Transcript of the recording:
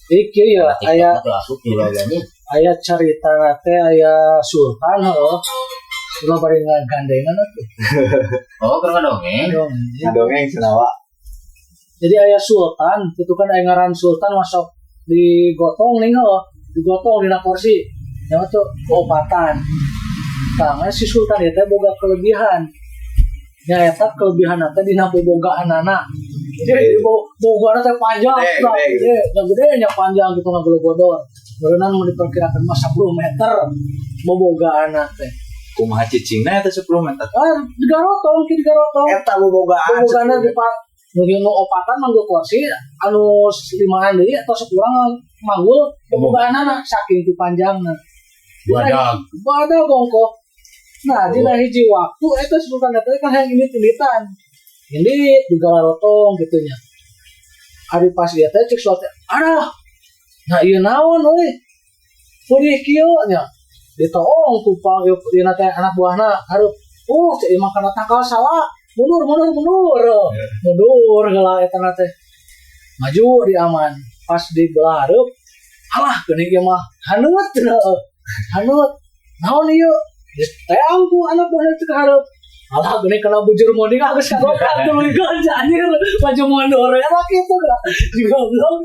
Iki ya aya cerita nate aya sultan heuh. Ulah bari ngagandengan atuh. Oh, keur dongeng. Dongeng senawa. Jadi aya sultan, itu kan aya ngaran sultan masuk digotong nih heuh, digotong dina kursi. Nya tuh keopatan. Karena si sultan itu boga kelebihan. Nya eta kelebihan teh dina bobogaanana. Jadi bogana teh panjang, gede nya panjang gitu ngagelo-godor. Berenang mau diperkirakan mah 10 meter bobogaana teh. Kumaha cicingna eta 10 meter. Digarotong. Eta bobogaana di Mungkin opatan manggul kursi anu 5an deui atau sekurang manggul bobogaanana saking ti panjangna. Badag bongko. Nah, dina hiji waktu eta sultan eta kan hayang indit-inditan. Ini digarotong gitu nya. Ari pas dia teh cek suatu, "Aduh. Nah, ieu naon euy? Pudih kieu nya." Ditoong ku ieu teh anak buahna, "Aduh, cek imah kana takal salah. Mundur heula eta teh." Maju di aman. Pas di belareup, alah geuning ieu mah haneut. Naon ieu? Teang ku anak buahna teh ka hareup. Alah geuning kena bujur moding geus kagokan tuluy anjir. Maju mundur ya kitu lah. Juga belum.